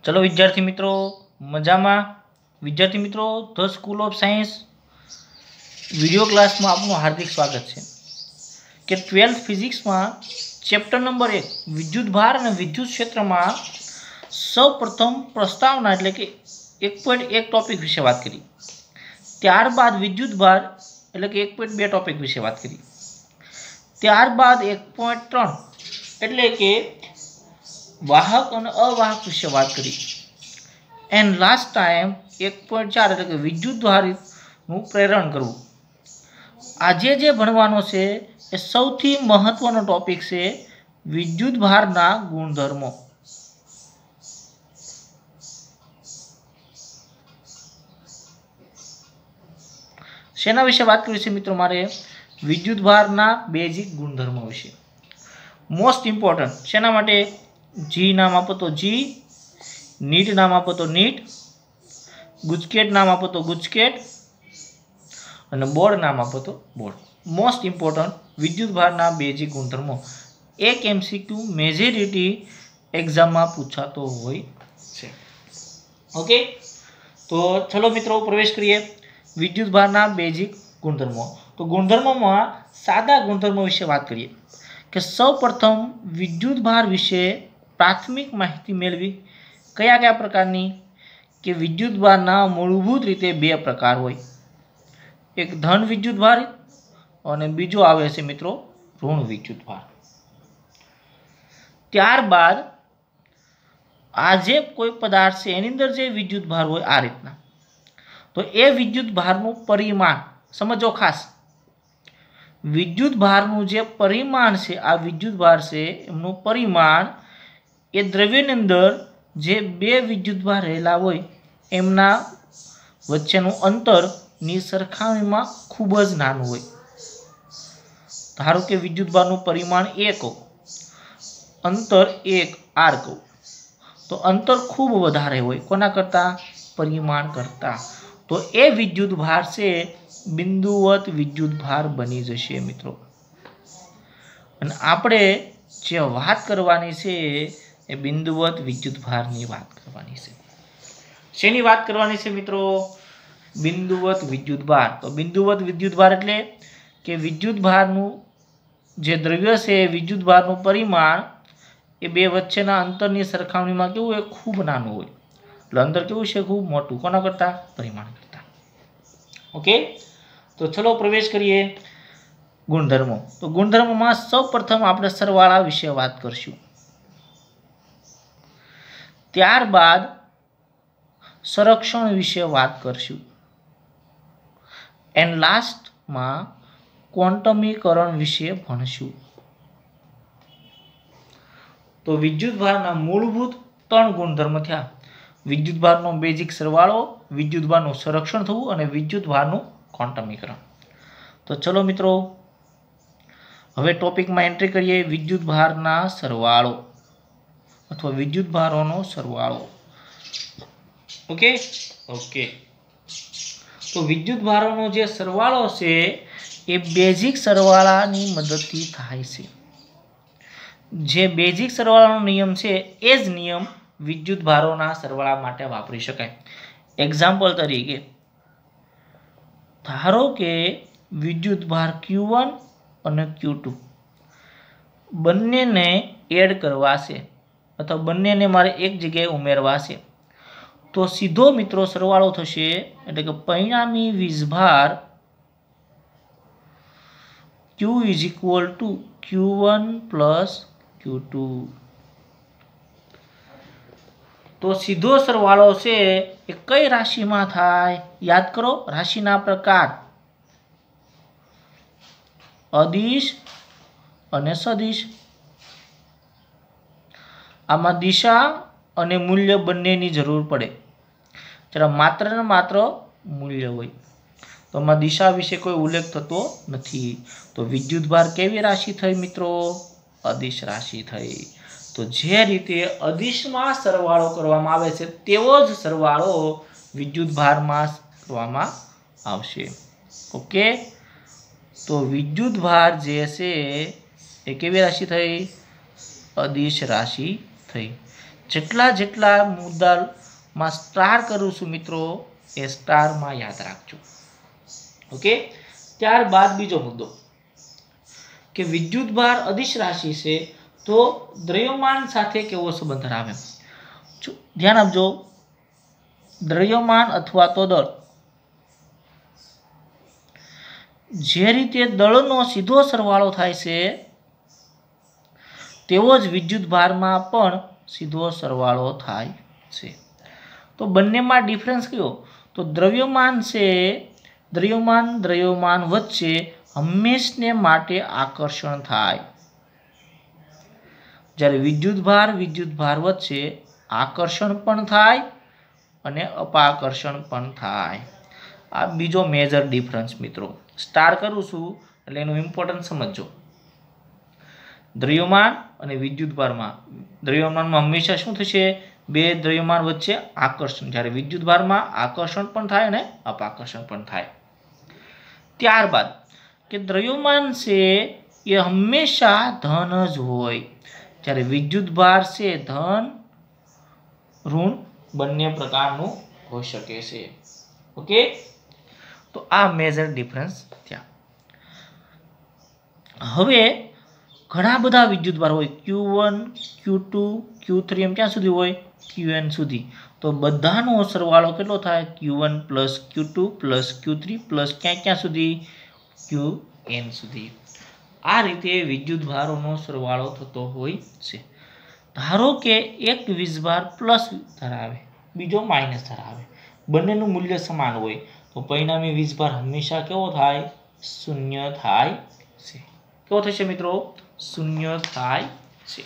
चलो विद्यार्थी मित्रों मजा में। विद्यार्थी मित्रों ध school of science video class में आपनु हार्दिक स्वागत है कि 12th फिजिक्स में चैप्टर नंबर 1 विद्युत भार और विद्युत क्षेत्र में सौ प्रथम प्रस्तावना एटले कि 1.1 टॉपिक विषे बात करी। त्यारबाद विद्युत भार एटले कि 1.2 टॉपिक विषे बात करी। त्यारबाद 1.3 एटले कि वाहक और अवाहक विषे बात करी। एंड लास्ट टाइम 1.4 एटले कि विद्युत धारित प्रेरण करवू। आजे जे भणवानो छे ए सौथी महत्वनो टॉपिक छे विद्युत भारना गुणधर्मो। शेना विषे बात करी छे मित्रों मारे विद्युत भारना बेजिक गुणधर्मो विषे। मोस्ट इम्पोर्टंट शेना माटे जी नाम आपो तो जी, नीट नाम आपो तो नीट, गुजकेट नाम आपो तो गुजकेट और बोर्ड नाम आपो तो बोर्ड। मोस्ट इम्पोर्टंट विद्युत भारना बेजिक गुणधर्मो एक एमसीक्यू मेजोरिटी एग्जाम में पूछातो होय छे। ओके तो चलो मित्रों प्रवेश करिए विद्युत भारना बेजिक गुणधर्मो। तो गुणधर्मों में सादा गुणधर्मो विषे बात करिए कि सौ प्रथम विद्युत भार विषे प्राथमिक माहिती मेळवी। कया कया प्रकारनी कि विद्युत भारना मूलभूत रीते बे प्रकार होय, एक धन विद्युत भार और बीजो आवे छे मित्रों ऋण विद्युत भार। त्यारबाद आजे कोई पदार्थ से एनी अंदर जे विद्युत भार होय आ रीतना तो ए विद्युत भारनु परिमाण समझो खास। विद्युत भारनु जे परिमाण से आ विद्युत भार से एमनु परिमाण ए द्रव्यनी अंदर जे बे विद्युत भार रहेला होय एमना वच्चेनु अंतर नी सरखामणीमां खूब ज नानुं होय। धारो के विद्युत भारनु परिमाण 1 हो, अंतर 1 r कहूं तो अंतर खूब वधारे होय कोना करता परिमाण करता तो ए विद्युत भार से बिंदुवत विद्युत भार बनी जशे मित्रों। अने आपणे जे वात करवानी छे ए बिंदुवत विद्युत भारनी वात करवानी छे। शेनी वात करवानी छे मित्रों बिंदुवत विद्युत भार। तो बिंदुवत विद्युत भार एटले कि विद्युत भारनु जे द्रव्य छे विद्युत भारनु परिमाण ए बे वच्चेना अंतरनी सरखामणीमां केवुं खूब नानुं होय એટલે अंतर केवुं छे खूब मोटुं कोना करता परिमाण करता। ओके तो चलो प्रवेश करिए गुणधर्मो। तो गुणधर्मों में सौ प्रथम आपणे सरवाळा विषे बात करशुं। त्यारबाद संरक्षण विषे बात करशुं एंड लास्ट में क्वॉन्टमीकरण विषे भणशुं। तो विद्युत भारना मूलभूत 3 गुणधर्म थया विद्युत भारनो बेजिक सरवाळो, विद्युत भारनु संरक्षण थवुं अने विद्युत भारनु क्वॉन्टमीकरण। तो चलो मित्रों हवे टॉपिक में एंट्री करिए विद्युत भारना सरवाळो अथवा विद्युत भारोनो सरवाळो। ओके ओके तो विद्युत भारोनो जे सरवाळो छे ए बेजिक सरवाळानी मददथी थाय छे। जे बेजिक सरवाळानो नियम छे ए ज नियम विद्युत भारोना सरवाळा माटे वापरी शकाय। एक्जाम्पल तरीके धारो के विद्युत भार Q1 और Q2 बंने ने एड करवा छे अथवा बंने ने मारे एक जगह उमेरवा छे तो सीधो मित्रों सरवाळो थशे एटले के परिणामी वीजभार Q = Q1 + Q2। तो सीधो सरवाळो छे ए कई राशि में थाय याद करो राशिना प्रकार अदिश अने सदिश। आमां दिशा अने मूल्य बंनेनी जरूर पड़े जरा मात्र ने मात्र मूल्य होय तो आमां दिशा विषे कोई उल्लेख थतो नथी। तो विद्युत भार केवी राशि थई मित्रों अदिश राशि थई। तो जे रीते अदिश में सरवाळो करवामां आवे छे तेवो ज सरवाळो विद्युत भार में करवामां आवशे। ओके तो विद्युत भार जे छे ए केवी राशि थई अदिश राशि थई। જેટલા જેટલા મુદ્દામાં સ્ટાર કરું છું મિત્રો એ સ્ટારમાં યાદ રાખજો. ઓકે. ત્યારબાદ બીજો મુદ્દો કે વિદ્યુતભાર અદિશ રાશિ છે તો દ્રવ્યમાન સાથે કેવો સંબંધ ધરાવે. ધ્યાન આપજો, દ્રવ્યમાન અથવા તો દળ, જે રીતે દળનો સીધો સરવાળો થાય છે તેવો જ વિદ્યુતભારમાં પણ સીધો સરવાળો થાય છે. તો બંનેમાં ડિફરન્સ કયો? તો દ્રવ્યમાન છે, દ્રવ્યમાન વચ્ચે હંમેશને માટે આકર્ષણ થાય, જ્યારે વિદ્યુતભાર વચ્ચે આકર્ષણ પણ થાય અને અપાકર્ષણ પણ થાય. આ બીજો મેજર ડિફરન્સ મિત્રો. સ્ટાર કરું છું એટલે એનું ઇમ્પોર્ટન્સ સમજજો. દ્રવ્યમાન અને વિદ્યુતભારમાં, દ્રવ્યમાનમાં હંમેશા શું થશે? બે દ્રવ્યમાન વચ્ચે આકર્ષણ, જ્યારે વિદ્યુતભારમાં આકર્ષણ પણ થાય અને અપાકર્ષણ પણ થાય. ત્યારબાદ કે દ્રવ્યમાન છે એ હંમેશા ધન જ હોય, જ્યારે વિદ્યુતભાર છે ધન ઋણ બંને પ્રકારનું હોઈ શકે છે. ઓકે. તો આ મેજર ડિફરન્સ થયા. હવે ઘણા બધા વિદ્યુતભાર હોય, Q1, Q2, Q3 એમ ક્યાં સુધી હોય? Qn સુધી. તો બધાનો સરવાળો કેટલો થાય? Q1 plus Q2 plus Q3 plus ક્યાં સુધી? Qn સુધી. આ રીતે વિદ્યુતભારોનો સરવાળો થતો હોય છે. ધારો કે એક વીજભાર પ્લસ ધરાવે, બીજો માઇનસ ધરાવે, બંનેનું મૂલ્ય સમાન હોય તો પરિણામી વીજભાર હંમેશા કેવો થાય? શૂન્ય થાય છે. કેવો થશે મિત્રો? શૂન્ય થાય છે.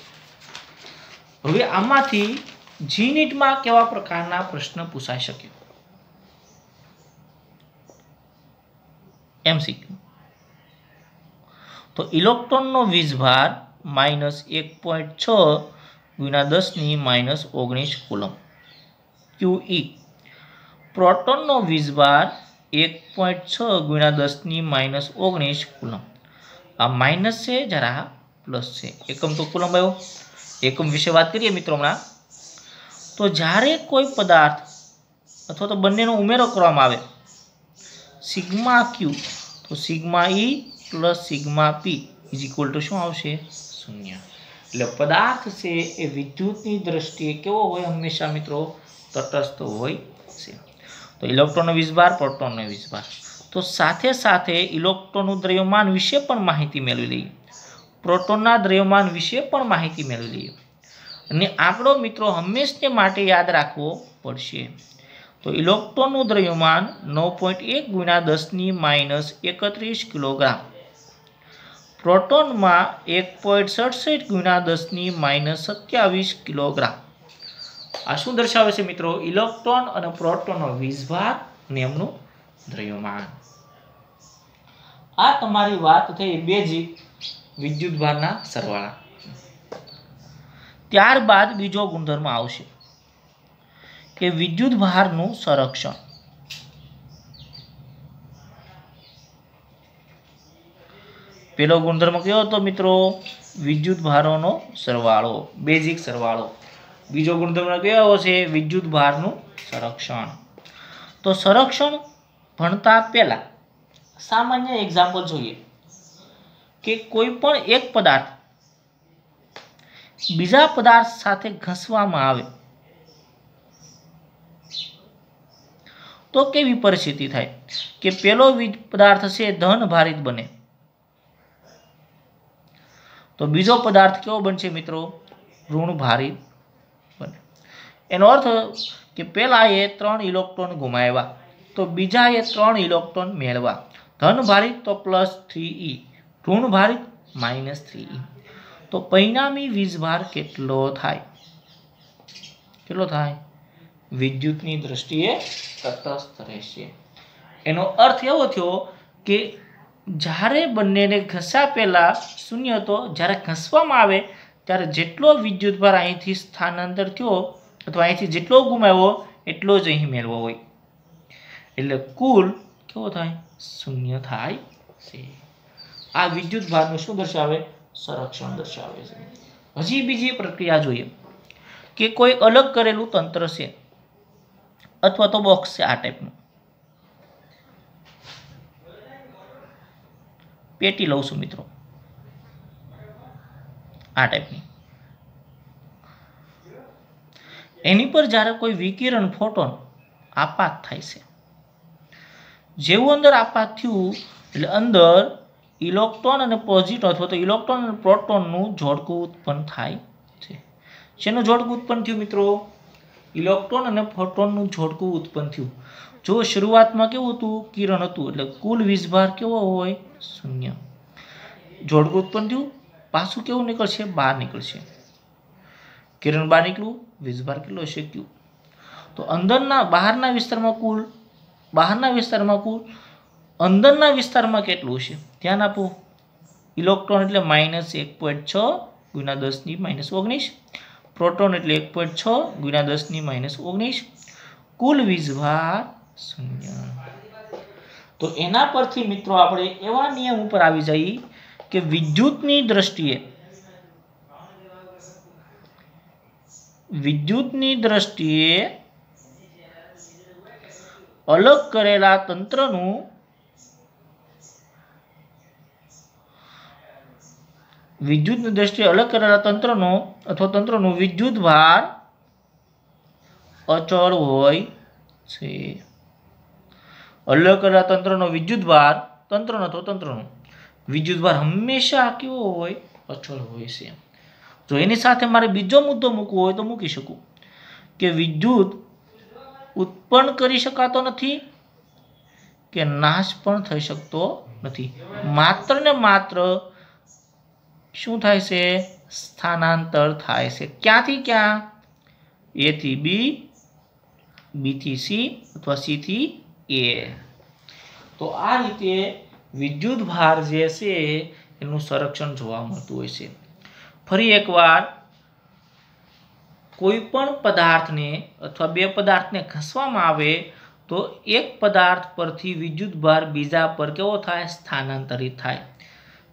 હવે આમાંથી જીનીટમાં કેવા પ્રકારના પ્રશ્ન પૂછાઈ શકે? MCQ. તો ઇલેક્ટ્રોનનો વીજભાર -1.6 × 10⁻−19 કુલમ QE. પ્રોટોનનો વીજભાર 1.6 × 10⁻19 કુલમ. આ માઇનસ છે જ્યારે આ પ્લસ છે. એકમ તો કુલમ આવ્યો. એકમ વિશે વાત કરીએ મિત્રો હમણાં. તો જ્યારે કોઈ પદાર્થ અથવા તો બંનેનો ઉમેરો કરવામાં આવે, સિગ્મા ક્યુ, તો sigma E plus sigma P is equal to શું આવશે? શૂન્ય. એટલે પદાર્થ છે એ વિદ્યુતની દ્રષ્ટિએ કેવો હોય? હંમેશા મિત્રો તટસ્થ હોય છે. તો ઇલેક્ટ્રોનનો વીજભાર, પ્રોટોનનો વીજભાર. તો સાથે સાથે ઇલેક્ટ્રોનનું દ્રવ્યમાન વિશે પણ માહિતી મેળવી લઈએ, પ્રોટોનના દ્રવ્યમાન વિશે પણ માહિતી મેળવી લઈએ. અને આંકડો મિત્રો હંમેશને માટે યાદ રાખવો પડશે. તો ઇલેક્ટ્રોનનું દ્રવ્યમાન 9.1 × 10⁻31 કિલોગ્રામ, પ્રોટોનમાં 1.67 × 10⁻27 કિલોગ્રામ. આ શું દર્શાવે છે મિત્રો? ઇલેક્ટ્રોન અને પ્રોટોનનો વીજભાર અને એમનું દ્રવ્યમાન. આ તમારી વાત થઈ બેઝિક વિદ્યુતભારના સરવાળા. ત્યારબાદ બીજો ગુણધર્મ આવશે કે વિદ્યુતભારનું સંરક્ષણ. પેલો ગુણધર્મ કયો હતો મિત્રો? વિદ્યુતભારોનો સરવાળો, બેઝિક સરવાળો. બીજો ગુણધર્મ કયો છે? વિદ્યુતભારનું સંરક્ષણ. તો સંરક્ષણ ભણતા પહેલા સામાન્ય એક્ઝામ્પલ જોઈએ કે કોઈ પણ એક પદાર્થ બીજા પદાર્થ સાથે ઘસવામાં આવે તો કેવી પરિસ્થિતિ થાય? કે પેલો પદાર્થ છે ધન ભારિત બને, તો બીજો પદાર્થ કેવો બનશે મિત્રો? ઋણ ભારિત બને. એનો અર્થ કે પેલા એ 3 ઇલેક્ટ્રોન ગુમાવ્યા તો બીજા એ 3 ઇલેક્ટ્રોન મેળવ્યા. ધન ભારિત તો +3e, ઋણ ભારિત -3e. તો પરિણામી વીજભાર કેટલો થાય? કેટલો થાય? વિદ્યુતની દ્રષ્ટિએ તટસ્થ રહેશે. એનો અર્થ એવો થયો કે જ્યારે બંનેને ઘસ્યા પહેલા શૂન્ય હતો, જ્યારે ઘસવામાં આવે ત્યારે જેટલો વિદ્યુતભાર અહીંથી સ્થાનાંતર થયો અથવા અહીંથી જેટલો ગુમાવ્યો એટલો જ અહીં મેળવો હોય, એટલે કુલ કેવો થાય? શૂન્ય થાય છે. આ વિદ્યુતભારનું શું દર્શાવે? સંરક્ષણ દર્શાવે છે. હજી બીજી પ્રક્રિયા જોઈએ કે કોઈ અલગ કરેલું તંત્ર છે અથવા તો બોક્સ છે, આ ટાઈપનું પેટી લઉં છું મિત્રો, આ ટાઈપની, એની પર જ્યારે કોઈ વિકિરણ ફોટોન આપાત થાય છે, જેવું અંદર આપાત થયું એટલે અંદર ઇલેક્ટ્રોન અને પોઝિટ્રોન અથવા તો ઇલેક્ટ્રોન અને પ્રોટોનનું જોડકું ઉત્પન્ન થાય છે. શેનું જોડકું ઉત્પન્ન થયું મિત્રો? ઇલેક્ટ્રોન અને પ્રોટોનનું જોડકું ઉત્પન્ન થયું. જો શરૂઆતમાં કેવું હતું? કિરણ હતું, એટલે કુલ વીજભાર કેવો હોય? શૂન્ય. જોડકું ઉત્પન્ન થયું, પાછું કેવું નીકળશે? બહાર નીકળશે. કિરણ બહાર નીકળ્યું, વીજભાર કેટલો હશે? ક્યુ. તો અંદરના બહારના વિસ્તારમાં કુલ અંદરના વિસ્તારમાં કેટલું છે? ધ્યાન આપો. ઇલેક્ટ્રોન એટલે -1.6 × 10⁻19, પ્રોટોન એટલે 1.6 × 10⁻19, કુલ વીજભાર 0. તો એના પરથી મિત્રો આપણે એવા નિયમ ઉપર આવી જઈએ કે વિદ્યુતની દ્રષ્ટિએ અલગ કરેલા તંત્રનું અથવા તંત્રનું વિદ્યુતભાર અચળ હોય છે. અલગ કરેલા તંત્રનો વિદ્યુતભાર, તંત્રનો વિદ્યુતભાર હંમેશા કેવો હોય? અચળ હોય છે. જો એની સાથે મારે બીજો મુદ્દો મૂકવો હોય તો મૂકી શકું કે વિદ્યુત ઉત્પન્ન કરી શકાતો નથી કે નાશ પણ થઈ શકતો નથી. માત્ર ને માત્ર શું થાય છે? સ્થાનાંતર થાય છે. ક્યાંથી ક્યાં? A થી B, B થી C અથવા C થી A. તો આ રીતે વિદ્યુત ભાર જે છે એનું સંરક્ષણ જોવા મળતું હોય છે. ફરી એકવાર, કોઈ પણ પદાર્થને અથવા બે પદાર્થને ઘસવામાં આવે તો એક પદાર્થ પરથી વિદ્યુત ભાર બીજા પર કેવો થાય? સ્થાનાંતરિત થાય.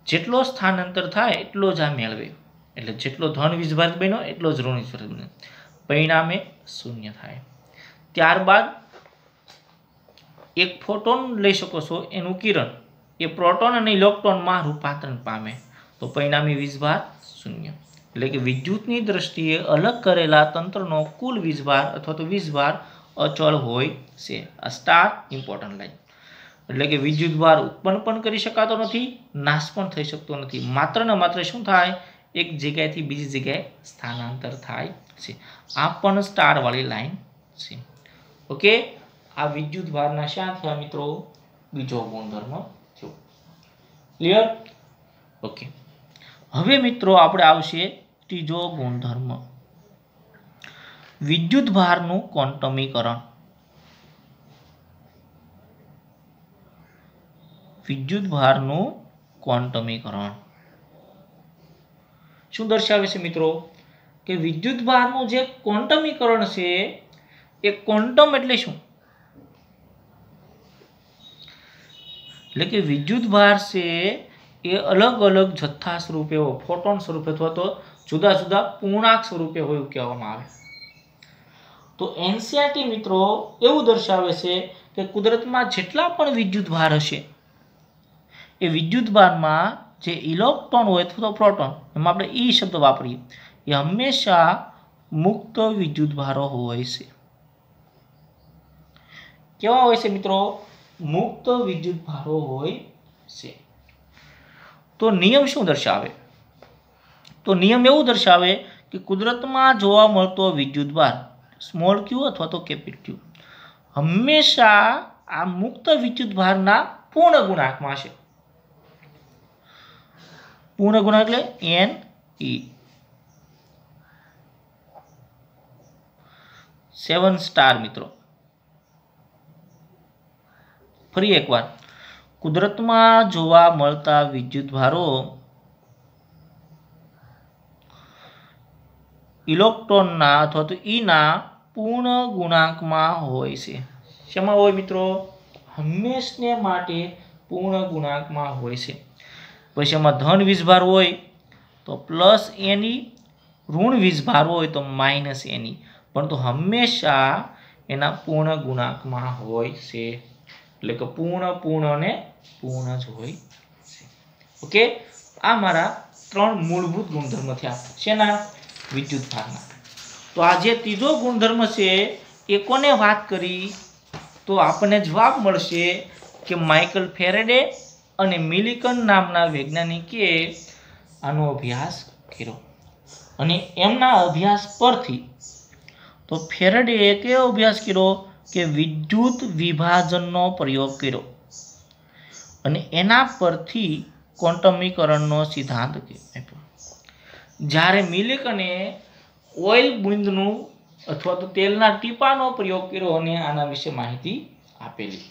જેટલો સ્થાનાંતર થાય એટલો જ આ મેળવે, એટલે જેટલો ધન વીજભાર બન્યો એટલો જ ઋણ વીજભાર બન્યો, પરિણામે 0 થાય. ત્યારબાદ એક ફોટોન લઈ શકો છો, એનું કિરણ એ પ્રોટોન અને ઇલેક્ટ્રોનમાં રૂપાંતરણ પામે તો પરિણામી વીજભાર 0. એટલે કે વિદ્યુતની દ્રષ્ટિએ અલગ કરેલા તંત્રનો કુલ વીજભાર અથવા તો વીજભાર અચળ હોય છે. આ સ્ટાર ઇમ્પોર્ટન્ટ લાઈન. એટલે કે વિદ્યુતભાર ઉત્પન્ન પણ કરી શકાતો નથી, નાશ પણ થઈ શકતો નથી. માત્ર ને માત્ર શું થાય? એક જગ્યાએથી બીજી જગ્યાએ સ્થાનાંતર થાય છે. આ પણ સ્ટાર વાળી લાઈન છે. ઓકે, આ વિદ્યુતભારના શા થયા મિત્રો? બીજો ગુણધર્મ થયો. ક્લિયર? ઓકે, હવે મિત્રો આપણે આવશે ત્રીજો ગુણધર્મ, વિદ્યુતભારનું ક્વોન્ટમીકરણ. વિદ્યુતભારનું ક્વોન્ટમીકરણ શું દર્શાવે છે મિત્રો? કે વિદ્યુતભારનું જે ક્વોન્ટમીકરણ છે એ ક્વોન્ટમ એટલે શું? એટલે કે વિદ્યુતભાર છે એ અલગ અલગ જથ્થા સ્વરૂપે હોય, ફોટોન સ્વરૂપે અથવા તો જુદા જુદા પૂર્ણાંક સ્વરૂપે હોય એવું કહેવામાં આવે. તો એનસીઆરટી મિત્રો એવું દર્શાવે છે કે કુદરતમાં જેટલા પણ વિદ્યુતભાર હશે એ વિદ્યુતભારમાં જે ઇલેક્ટ્રોન હોય અથવા તો પ્રોટોન, એમાં આપણે ઈ શબ્દ વાપરીએ, એ હંમેશા મુક્ત વિદ્યુતભારો હોય છે. કેવા હોય છે મિત્રો? મુક્ત વિદ્યુતભારો હોય છે. તો નિયમ શું દર્શાવે? તો નિયમ એવું દર્શાવે કે કુદરતમાં જોવા મળતો વિદ્યુતભાર સ્મોલ ક્યુ અથવા તો કેપિટલ ક્યુ હંમેશા આ મુક્ત વિદ્યુતભારના પૂર્ણ ગુણાંકમાં છે. પૂર્ણ ગુણાંક એટલે Ne. 7 સ્ટાર મિત્રો. ફરી એકવાર, કુદરતમાં જોવા મળતા વિદ્યુતભારો ઇલેક્ટ્રોનના અથવા તો ઈના પૂર્ણ ગુણાંકમાં હોય છે. શેમાં હોય મિત્રો? હંમેશને માટે પૂર્ણ ગુણાંકમાં હોય છે. પછી એમાં ધન વીજભાર હોય તો +Ne ऋण वीजभार होय तो माइनस एनी, परंतु हमेशा एना पूर्ण गुणांक में होय छे, એટલે કે પૂર્ણ અને પૂર્ણ જ હોય છે। ઓકે, આ મારા 3 મૂળભૂત ગુણધર્મ થયા શેના? વિદ્યુતભારના। તો આ જે ત્રીજો ગુણધર્મ છે એ કોને વાત કરી? તો આપણને જવાબ મળશે કે માઇકલ ફેરેડે અને મિલિકન નામના વૈજ્ઞાનિકે આનો અભ્યાસ કર્યો અને એમના અભ્યાસ પરથી તો ફેરેડેએ કેવો અભ્યાસ કર્યો કે વિદ્યુત વિભાજનનો પ્રયોગ કર્યો અને એના પરથી ક્વોન્ટમીકરણનો સિદ્ધાંત આપ્યો। જ્યારે મિલિકને ઓઇલ બૂંદનું અથવા તો તેલના ટીપાનો પ્રયોગ કર્યો અને આના વિશે માહિતી આપેલી।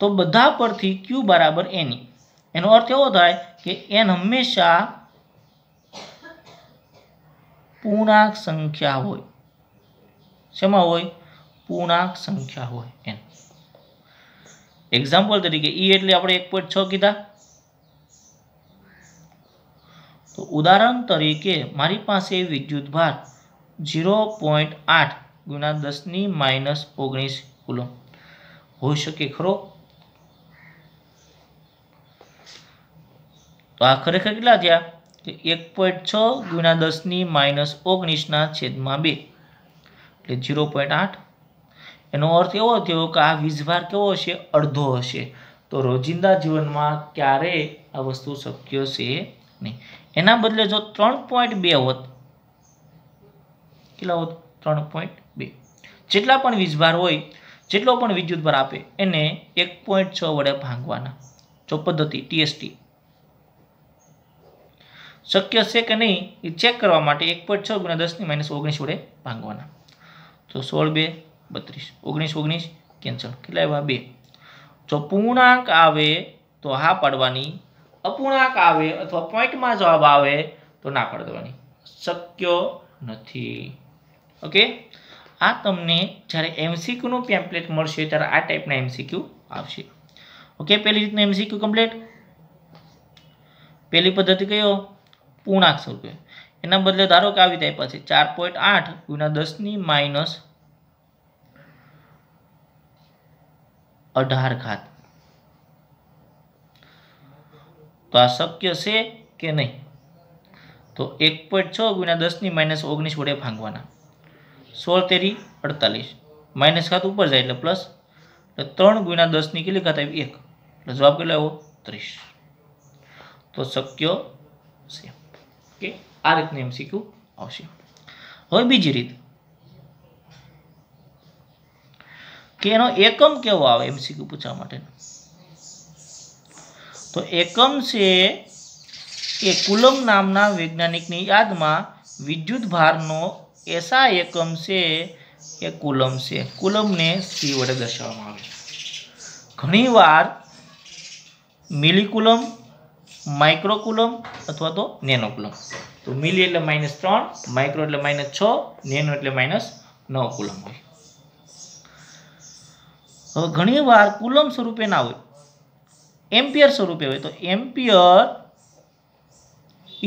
તો બધા પરથી Q બરાબર એની, એનો અર્થ એવો થાય કે n હંમેશા પૂર્ણાંક સંખ્યા હોય। શેમાં હોય? પૂર્ણાંક સંખ્યા હોય n। એક્ઝામ્પલ તરીકે E એટલે આપણે 1.6 કીધા, તો ઉદાહરણ તરીકે મારી પાસે વિદ્યુતભાર 0.8 ગુણ્યા 10⁻⁻19 કુલમ હોઈ શકે ખરો? તો આ ખરેખર કેટલા થયા કે 1.6 ગુણ્યા 10⁻⁻19 ના છેદમાં 2 એટલે 0.8। એનો અર્થ એવો થયો કે આ વીજભાર કેવો હશે? અડધો હશે। તો રોજિંદા જીવનમાં ક્યારેય આ વસ્તુ શક્ય છે નહીં। એના બદલે જો 3.2 હોત, કેટલા હોત? 3.2। જેટલા પણ વીજભાર હોય, જેટલો પણ વિદ્યુતભાર આપે એને 1.6 વડે ભાંગવાના। જો પદ્ધતિ TST શક્ય છે કે નહીં એ ચેક કરવા માટે 1.6 ગુણ્યા 10⁻⁻19 વડે ભાંગવાના। તો 16 2 32, 19 19 કેન્સલ, કેટલા આવ્યા? 2। જો પૂર્ણાંક આવે તો હા પાડવાની, અપૂર્ણાંક આવે અથવા પોઈન્ટમાં જવાબ આવે તો ના પાડી દેવાની, શક્ય નથી। ઓકે, આ તમને જ્યારે MCQ નું પેમ્પલેટ મળશે ત્યારે આ ટાઈપના MCQ આવશે। ઓકે, પહેલી રીતનું MCQ કમ્પ્લીટ। પહેલી પદ્ધતિ કયો? પૂર્ણાંક સ્વરૂપે। એના બદલે ધારો કે આવી ટાઈપ છે 4.8 ગુણ્યા 10⁻18। તો આ શક્ય છે કે નહીં? તો 1.6 ગુણ્યા 10⁻⁻19 વડે ભાંગવાના। 16 તેરી 48, માઇનસ ખાત ઉપર જાય એટલે પ્લસ, એટલે 3 ગુણ્યા 10 ની કેટલી ઘાત આવી? 1, એટલે જવાબ કેટલો આવ્યો? 30। તો શક્ય છે। ઓકે, આ રીતનું MCQ આવશે। હવે બીજી રીત કે એનો એકમ કેવો આવે MCQ પૂછવા માટે? તો એકમ છે એ કુલમ નામના વૈજ્ઞાનિકની યાદમાં વિદ્યુતભારનો એસા એકમ છે એ કુલમ છે। કુલમને C વડે દર્શાવવામાં આવે। ઘણીવાર મિલીકુલમ, માઇક્રોકુલમ અથવા તો નેનોકુલમ। તો મિલી એટલે -3, માઇક્રો એટલે -6, નેનો એટલે -9 કુલમ હોય। હવે ઘણીવાર કુલમ સ્વરૂપે ના હોય, એમ્પિયર સ્વરૂપે હોય, તો એમ્પિયર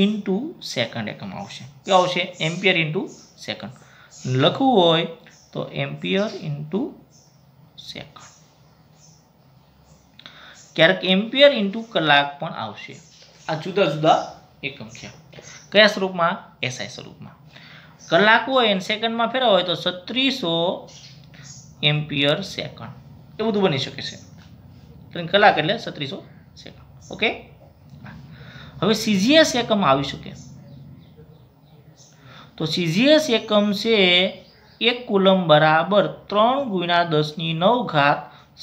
ઇન્ટુ સેકન્ડ એકમ આવશે। કેવું આવશે? Ampere into second. લખવું હોય તો એમ્પિયર ઇન્ટુ સેકન્ડ। ક્યારેક એમ્પિયર ઇન્ટુ કલાક પણ આવશે। આ જુદા જુદા એકમ છે। કયા સ્વરૂપમાં? SI સ્વરૂપમાં। કલાક હોય અને સેકન્ડમાં ફેરવા હોય તો 3600 એમ્પિયર સેકન્ડ, એ બધું બની શકે છે। કલાક એટલે 3600 સેકન્ડ। ઓકે, હવે CGS એકમ આવી શકે। તો CGS એકમ છે 1 કુલમ બરાબર 3 ગુણ્યા 10⁹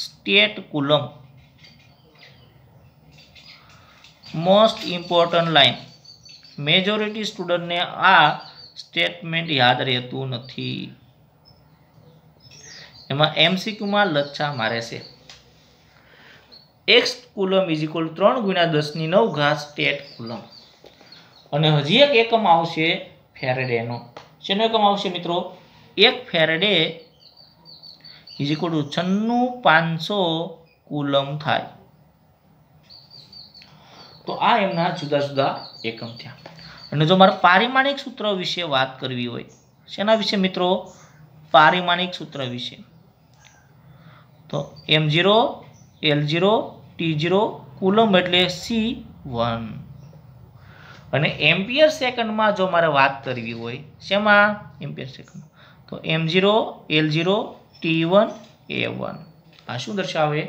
state coulomb. Most important line, majority સ્ટુડન્ટને આ સ્ટેટમેન્ટ યાદ રહેતું નથી, એમાં MCQમાં લચ્છા મારે છે। x કુલમ = 3 ગુણ્યા 10⁹ સ્ટેટ કુલમ। અને હજી એક એકમ આવશે ફેરેડેનો। શેનો એકમ આવશે મિત્રો? 1 ફેરેડે = 96500 કુલમ થાય। તો આ એમના જુદા જુદા એકમ થયા। અને જો મારે પારિમાણિક સૂત્ર વિશે વાત કરવી હોય, શેના વિશે મિત્રો? પારિમાણિક સૂત્ર વિશે. તો m0 l0 t0 કુલમ એટલે c1. અને એમ્પિયર સેકન્ડમાં જો મારે વાત કરવી હોય, શેમાં? Ampere second. તો m0 l0 t1 a1. આ શું દર્શાવે?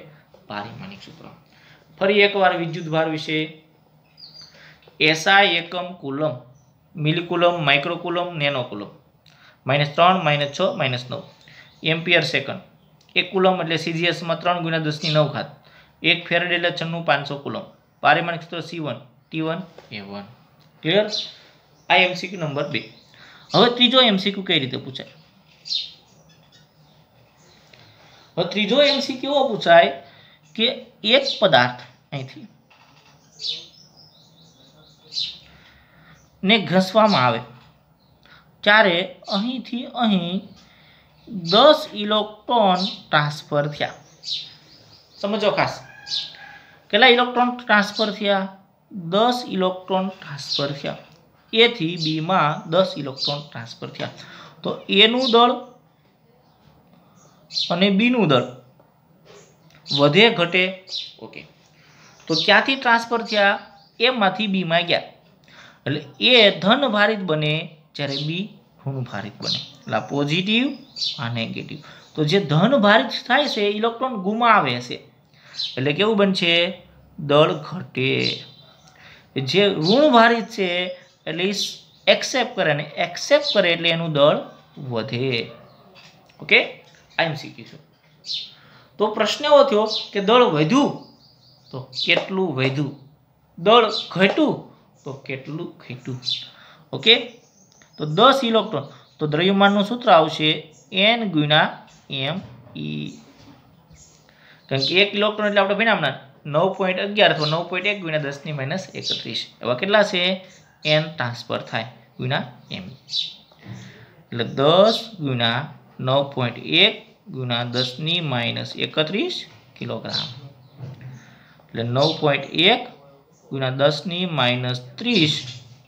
પારિમાણિક સૂત્ર. ફરી એકવાર વિદ્યુતભાર વિશે. SI એકમ coulomb, millicoulomb, microcoulomb, nanocoulomb. -3 -6 -9 ampere second. 1 coulomb એટલે CGSમાં 3 × 10⁹. 1 ફેરેડ એટલે 96,500 કુલમ. પારિમાણિક સૂત્ર C1 T1 A1. ક્લિયર? આ MCQ નંબર 2. હવે ત્રીજો MCQ કઈ રીતે પૂછાય? હવે ત્રીજો MCQ એવો પૂછાય કે એક પદાર્થ અહીંથી ને ઘસવામાં આવે ત્યારે અહીંથી અહીં 10 ઇલેક્ટ્રોન ટ્રાન્સફર થયા. સમજો ખાસ, કેટલા ઇલેક્ટ્રોન ટ્રાન્સફર થયા? 10 ઇલેક્ટ્રોન ટ્રાન્સફર થયા. A થી B માં 10 ઇલેક્ટ્રોન ટ્રાન્સફર થયા. તો A નું દળ અને B નું દળ વધે ઘટે? ઓકે. તો ક્યાંથી ટ્રાન્સફર થયા? A માંથી B માં ગયા. એટલે A ધન ભારિત બને જ્યારે B ઋણ ભારિત બને. એટલે પોઝિટિવ આ નેગેટિવ. તો જે ધન ભારિત થાય છે ઇલેક્ટ્રોન ગુમાવે છે, એટલે કેવું બનશે? દળ ઘટે. જે ઋણ ભારિત છે એટલે એક્સેપ્ટ કરે, ને એક્સેપ્ટ કરે એટલે એનું દળ વધે. ઓકે, આ MCQ છે. તો પ્રશ્ન એવો થયો કે દળ વધ્યું તો કેટલું વધ્યું, દળ ઘટ્યું તો કેટલું ઘટ્યું. ઓકે, તો 10 ઇલેક્ટ્રોન, તો દ્રવ્યમાનનું સૂત્ર આવશે n × me. કારણ કે 1 ઇલેક્ટ્રોન એટલે આપણે ભણ્યા 9.11 અથવા 9.1 × 10⁻31. એવા કેટલા છે? n ટ્રાન્સફર થાય ગુણ્યા m. એટલે 10 × 9.1 × 10⁻31 કિલોગ્રામ. એટલે 9.1 × 10⁻30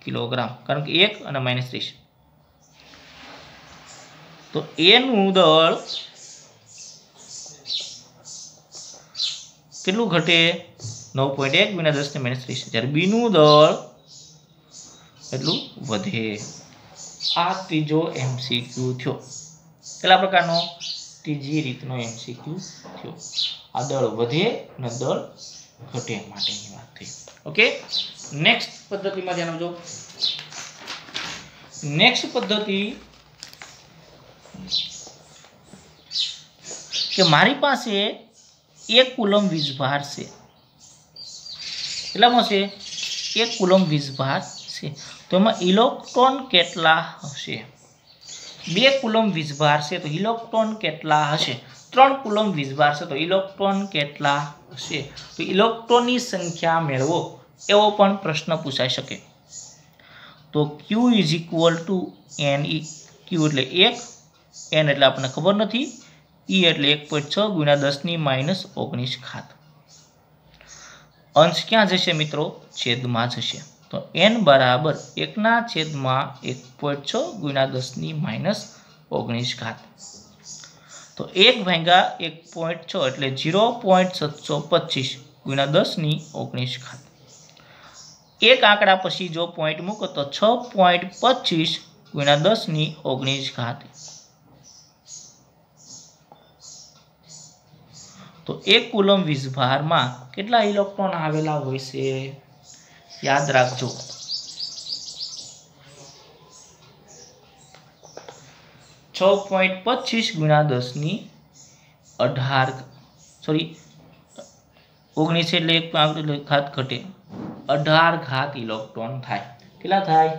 કિલોગ્રામ. કારણ કે 1 અને -30. તો A નું દળ કેટલું ઘટે? 9.1 × 10⁻30. જ્યારે B નું દળ એટલું વધે. આ ત્રીજો MCQ થયો. કેટલા પ્રકારનો? ત્રીજી રીતનો MCQ થયો. આ દળ વધે અને દળ ઘટે માટેની વાત થઈ. ઓકે, નેક્સ્ટ પદ્ધતિમાં ધ્યાન આપજો. નેક્સ્ટ પદ્ધતિ કે મારી પાસે 1 કુલમ વીજભાર છે. કેટલામાં છે? 1 કુલમ વીજભાર છે. તો એમાં ઇલેક્ટ્રોન કેટલા હશે? 2 કુલમ વીજભાર છે તો ઇલેક્ટ્રોન કેટલા હશે? 3 કુલમ વીજભાર છે તો ઇલેક્ટ્રોન કેટલા હશે? તો ઇલેક્ટ્રોનની સંખ્યા મેળવો એવો પણ પ્રશ્ન પૂછાઈ શકે. તો Q = NE. Q એટલે 1, N એટલે આપણને ખબર નથી, E એટલે 1.6 × 10⁻19. અંશ ક્યાં જશે મિત્રો? છેદમાં જશે. તો n બરાબર 1/1.6 × 10⁻19. તો 1/1.6 એટલે 0.725 × 10⁻19. એક આંકડા પછી જો પોઈન્ટ મૂકો તો 6.25 × 10⁻19. તો 1 કુલમ વીજભારમાં કેટલા ઇલેક્ટ્રોન આવેલા હોય છે? યાદ રાખજો. 6.25 × 10⁻18 એટલે 1 ઘાત ઘટે 18 ઘાત ઇલેક્ટ્રોન થાય. કેટલા થાય?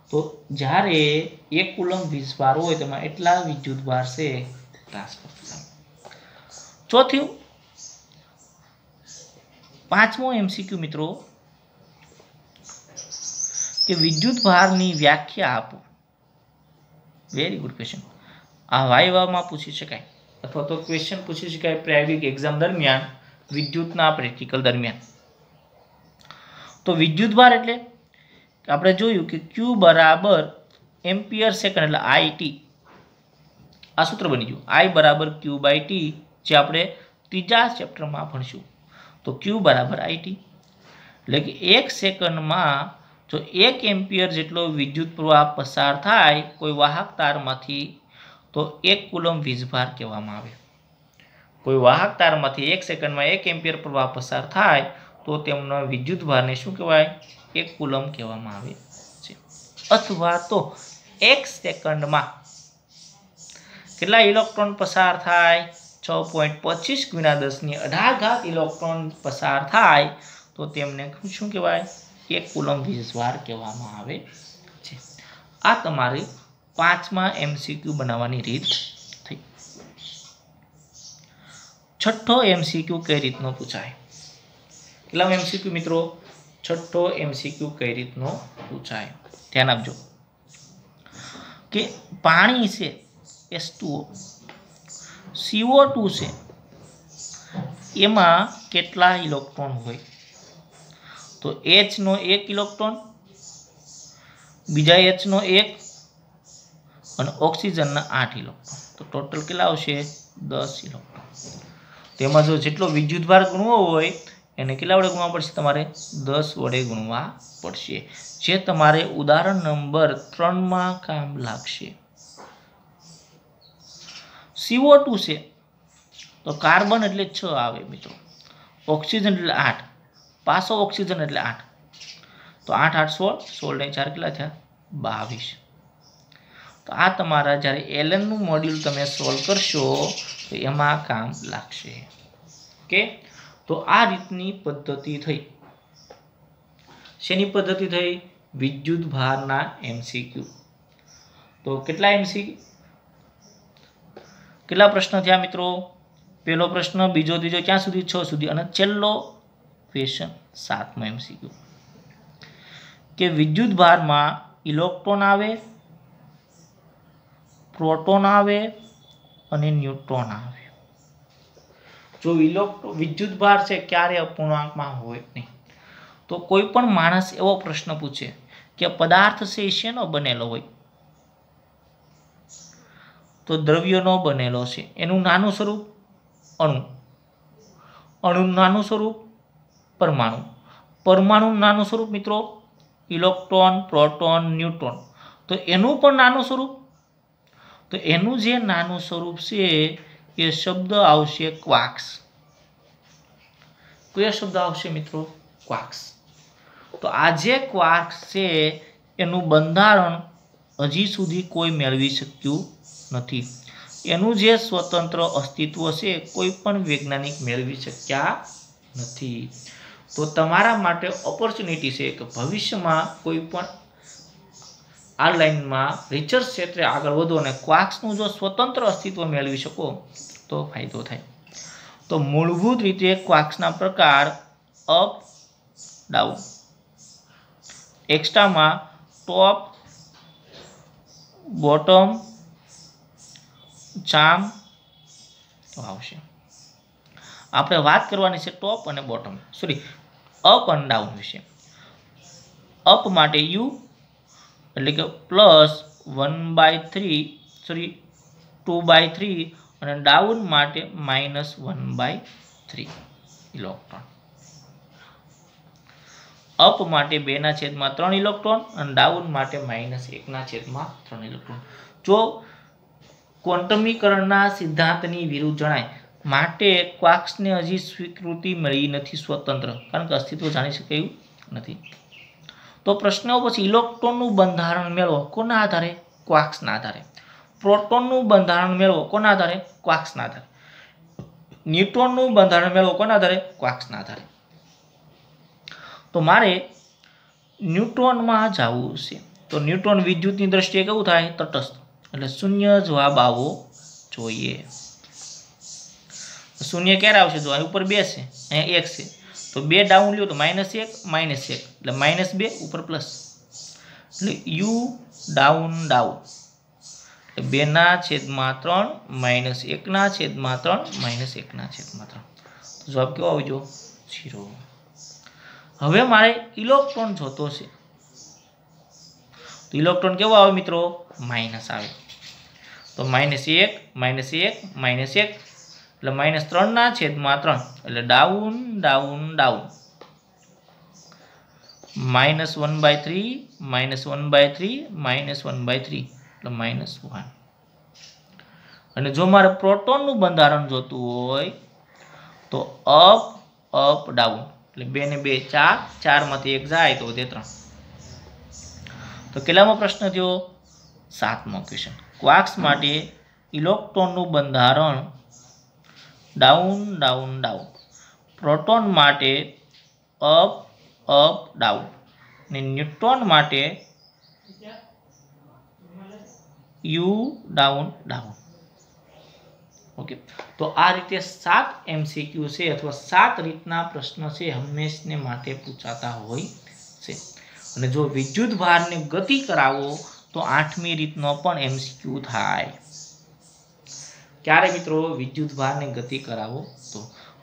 તો જ્યારે 1 કુલમ વીજભાર હોય તેમાં એટલા વિદ્યુતભાર છે ટ્રાન્સફર થાય. ચોથું, પાંચમો MCQ મિત્રો કે વિદ્યુતભારની વ્યાખ્યા આપો. Very good question. આ વાયવામાં પૂછી શકાય અથવા તો ક્વેશ્ચન પૂછી શકાય પ્રાયોગિક એક્ઝામ દરમિયાન, વિદ્યુતના પ્રેક્ટિકલ દરમિયાન. તો વિદ્યુતભાર એટલે આપણે જોયું કે ક્યુ બરાબર એમ્પિયર સેકન્ડ એટલે IT, આ સૂત્ર બની ગયું I બરાબર Q બાય T, જે આપણે ત્રીજા ચેપ્ટરમાં ભણશું. તો Q બરાબર IT એટલે કે 1 સેકન્ડમાં જો 1 એમ્પિયર જેટલો વિદ્યુત પ્રવાહ પસાર થાય કોઈ વાહક તારમાંથી તો 1 કુલમ વીજભાર કહેવામાં આવે. કોઈ વાહક તારમાંથી 1 સેકન્ડમાં 1 એમ્પિયર પ્રવાહ પસાર થાય તો તેમનો વિદ્યુત ભારને શું કહેવાય? 1 કુલમ કહેવામાં આવે છે. અથવા તો 1 સેકન્ડમાં કેટલા ઇલેક્ટ્રોન પસાર થાય? 6.25 × 10⁸ ઇલેક્ટ્રોન પસાર થાય તો તેમને શું કહેવાય? 1 કુલમ વીજભાર કહેવામાં આવે છે. આ તમારી 5મા MCQ બનાવવાની રીત થઈ. 6થો MCQ કઈ રીતનો પૂછાય? કેટલા MCQ મિત્રો? 6થો MCQ કઈ રીતનો પૂછાય? ધ્યાન આપજો કે પાણી છે H2O, CO2 છે, એમાં કેટલા ઇલેક્ટ્રોન હોય? તો H નો 1 ઇલેક્ટ્રોન, બીજા H નો 1 અને ઓક્સિજનના 8 ઇલેક્ટ્રોન. તો ટોટલ કેટલા આવશે? 10 ઇલેક્ટ્રોન. તેમાં જો જેટલો વિદ્યુતભાર ગુણવો હોય એને કેટલા વડે ગુણવા પડશે? તમારે 10 વડે ગુણવા પડશે, જે તમારે ઉદાહરણ નંબર 3માં કામ લાગશે. CO2 છે તો કાર્બન એટલે 6 આવે મિત્રો, ઓક્સિજન એટલે 8, પાછો ઓક્સિજન એટલે 8, તો 8 8 16, 16 ને 4 કેટલા થયા? 22. તો આ તમારા જ્યારે એલન નું મોડ્યુલ તમે સોલ્વ કરશો તો એમાં કામ લાગશે. ઓકે, તો આ રીતની પદ્ધતિ થઈ. શેની પદ્ધતિ થઈ? વિદ્યુત ભારના MCQ. તો કેટલા MCQ? કેટલા પ્રશ્ન થયા મિત્રો? પહેલો પ્રશ્ન, બીજો, ત્રીજો, ક્યાં સુધી? 6 સુધી. અને છેલ્લો ક્વેશ્ચન 7મો MCQ કે વિદ્યુત ભારમાં ઇલેક્ટ્રોન આવે, પ્રોટોન આવે અને ન્યુટ્રોન આવે. જો વિદ્યુત ભાર છે ક્યારે અપૂર્ણાંકમાં હોય નહીં. તો કોઈ પણ માણસ એવો પ્રશ્ન પૂછે કે પદાર્થ છે શેનો બનેલો હોય? તો દ્રવ્યનો બનેલો છે. એનું નાનું સ્વરૂપ અણુ, અણુનું નાનું સ્વરૂપ પરમાણુ, પરમાણુનું નાનું સ્વરૂપ મિત્રો ઇલેક્ટ્રોન, પ્રોટોન, ન્યુટ્રોન. તો એનું પણ નાનું સ્વરૂપ, તો એનું જે નાનું સ્વરૂપ છે એ શબ્દ આવશે ક્વાર્ક્સ. કયો શબ્દ આવશે મિત્રો? ક્વાર્ક્સ. તો આ જે ક્વાર્ક્સ છે એનું બંધારણ હજી સુધી કોઈ મેળવી શક્યું નથી. એનું જે સ્વતંત્ર અસ્તિત્વ છે કોઈ પણ વૈજ્ઞાનિક મેળવી શક્યા નથી. તો તમારા માટે ઓપોર્ચ્યુનિટી છે કે ભવિષ્યમાં કોઈ પણ આ લાઈનમાં રિસર્ચ ક્ષેત્રે આગળ વધો અને ક્વાર્ક્સનું જો સ્વતંત્ર અસ્તિત્વ મેળવી શકો તો ફાયદો થાય. તો મૂળભૂત રીતે ક્વાર્ક્સના પ્રકાર અપ, ડાઉન, એક્સ્ટ્રામાં ટોપ, બોટમ, ચામ આવશે. આપણે વાત કરવાની છે ટોપ અને બોટમ, સોરી અપ અને ડાઉન વિશે. અપ માટે U એટલે કે +1/3, સોરી 2/3, અને ડાઉન માટે -1/3 ઇલેક્ટ્રોન. અપ માટે 2/3 ઇલેક્ટ્રોન અને ડાઉન માટે -1/3 ઇલેક્ટ્રોન. જો ક્વોન્ટમીકરણના સિદ્ધાંતની વિરુદ્ધ જણાય માટે ક્વાર્ક્સને હજી સ્વીકૃતિ મળી નથી સ્વતંત્ર, કારણ કે અસ્તિત્વ જાણી શકાયું નથી. તો પ્રશ્નો પછી ઇલેક્ટ્રોનનું બંધારણ મેળવો કોના આધારે? ક્વાર્ક્સના આધારે. પ્રોટોનનું બંધારણ મેળવો કોના આધારે? ક્વાર્ક્સના આધારે. ન્યુટ્રોનનું બંધારણ મેળવો કોના આધારે? ક્વાર્ક્સના આધારે. તો મારે ન્યુટ્રોનમાં જવું છે. તો ન્યુટ્રોન વિદ્યુતની દ્રષ્ટિએ કેવું થાય? તટસ્થ. એટલે 0 જવાબ આવવો જોઈએ. 0 ક્યારે આવશે? જો અહીં ઉપર 2 છે, અહીંયા 1 છે, તો 2 ડાઉન લ્યો તો -1 -1 એટલે -2 ઉપર પ્લસ, એટલે U ડાઉન ડાઉન એટલે 2/3 -1/3 -1/3. તો જવાબ કેવો આવજો? 0. હવે મારે ઇલેક્ટ્રોન જોતો છે. तो इलेक्ट्रॉन केवो आवे मित्रों माइनस आवे। तो -1 -1 -1 એટલે -3 ના છેદમાં 3 એટલે ડાઉન ડાઉન ડાઉન -1/3 -1/3 -1/3 એટલે -1। અને જો મારે પ્રોટોનનું બંધારણ જોતું હોય તો અપ અપ ડાઉન એટલે 2 ને 2 4 4 માંથી 1 જાય તો વધે 3। તો કેટલામો પ્રશ્ન થયો 7મો ક્વેશ્ચન। ક્વાર્ક્સ માટે ઇલેક્ટ્રોનનું બંધારણ डाउन डाउन डाउन, प्रोटॉन माटे अप अप डाउन ने न्यूट्रॉन माटे यू डाउन डाउन। ओके, तो आ रीते 7 एमसीक्यू से अथवा 7 रीतना प्रश्न से हमेशा माटे पूछाता होय छे। अने जो विद्युत भार ने गति करावो तो 8मी रीतनो पण एमसीक्यू थाय। क्यारे मित्रों विद्युत भार ने गति करावो तो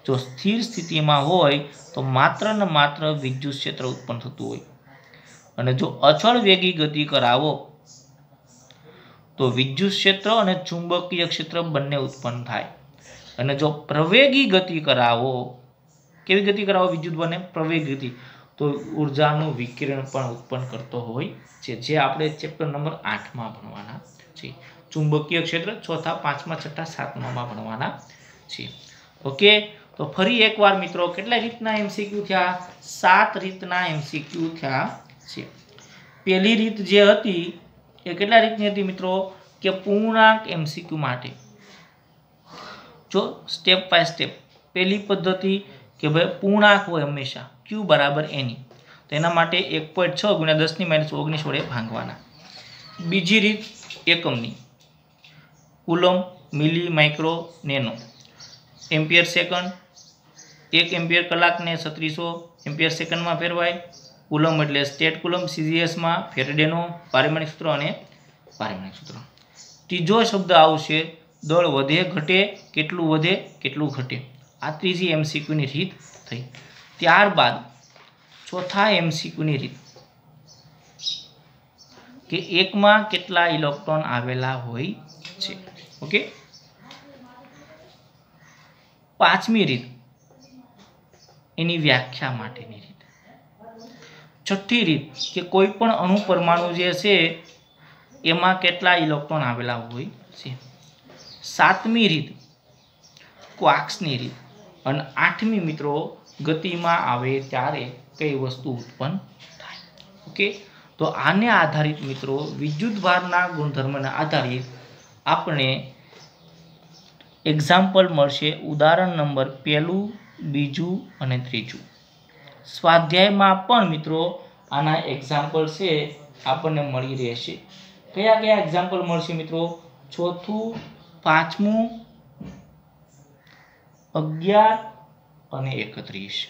जो स्थिर स्थिति में होय तो मात्र ने मात्र विद्युत क्षेत्र उत्पन्न थतुं होय अने जो अचल वेगी गति करावो तो विद्युत क्षेत्र और चुंबकीय क्षेत्र बंने उत्पन्न थाय। अने जो प्रवेगी गति करावो, केवी गति करावो विद्युत बने प्रवेगी गति, तो ऊर्जानुं विकिरण पण उत्पन्न करतो होय छे, जे आपणे चेप्टर नंबर 8 में भणवाना छे। चुंबकीय क्षेत्र 4था 5मा 6ठा 7मा में भणवाना छे। ओके, तो फरी एक बार मित्रों केटला रीतना एमसीक्यू थया 7 रीतना एमसीक्यू थया छे। पहली रीत जे हती ए केटला रीतनी हती मित्रों के पूर्णांक एमसीक्यू माटे जो स्टेप बाय स्टेप पहली पद्धति के भाई पूर्णांक होय हमेशा q बराबर एनी, तो एना माटे 1.6 × 10⁻19 वडे भांगवाना। बीजी रीत एकमनी कूलम मिली माइक्रो नेनो एम्पियर सेकंड, 1 एम्पियर कलाक ने 3700 एम्पियर सेकंड में फेरवाय। कूलम एटले स्टेट कूलम, सीजीएस में फेरेडेनो पारमाणिक सूत्र अने पारमाणिक सूत्र। तीजो शब्द आवशे दळ वधे घटे केटलुं वधे केटलुं घटे। आ त्रीजी एमसीक्यू नी रीत थई। त्यारबाद चौथा एमसीक्यू नी रीत के एक में केटला इलेक्ट्रॉन आवेला होय छे। ओके, पांचमी रीत एनी व्याख्या माटेनी रीत। छठी रीत के कोईपण अणु परमाणु जे छे एमां केटला इलेक्ट्रॉन आवेला होय छे। सातमी रीत क्वार्क्सनी रीत अने आठमी मित्रों गति में आवे त्यारे कई वस्तु उत्पन्न थाय। ओके, तो आने आधारित मित्रों विद्युत भारना गुणधर्मने आधारित आपने एक्जाम्पल मळशे। उदाहरण नंबर 1, 2 અને 3। स्वाध्याय में पण मित्रों आना एक्जाम्पल से आपने मळी रहेशे। कया कया एक्जाम्पल मळशे मित्रों? 4थું, 5મું, 11 અને 31।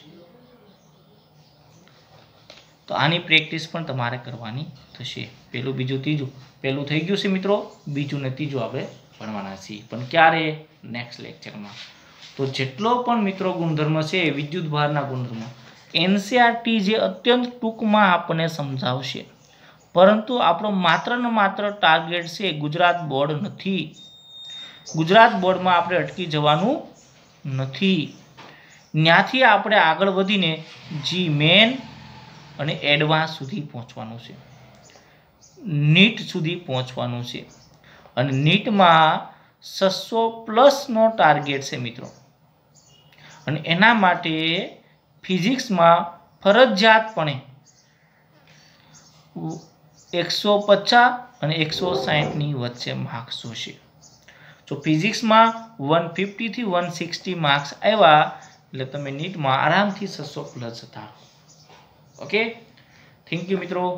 तो आनी प्रेक्टिस पण तमारे करवानी थशे। पहेलुं, बीजुं, तीजुं। पहेलुं थई गयुं छे मित्रों, बीजुं ने तीजुं आपणे भणवाना छीए, पण क्यारे? नेक्स्ट लेक्चर में। तो जेटलो पण मित्रों गुणधर्म छे विद्युत भारना गुणधर्म एनसीईआरटी जे अत्यंत टूंकमां आपणे समजावशे, परंतु आपणो मात्र ने मात्र टार्गेट छे गुजरात बोर्ड नथी। गुजरात बोर्ड में आपणे अटकी जवानुं नथी। न्याथी आपणे आगळ वधीने जी मेन અને એડવાન્સ સુધી પહોંચવાનું છે, નીટ સુધી પહોંચવાનું છે અને નીટમાં 600+ નો ટાર્ગેટ છે મિત્રો। અને એના માટે ફિઝિક્સમાં ફરજિયાતપણે 150 અને 160 ની વચ્ચે માર્ક્સ જોશે। જો ફિઝિક્સમાં 150 થી 160 માર્ક્સ આવ્યા એટલે તમે નીટમાં આરામથી 600+ જતા। ओके, थैंक यू मित्रों।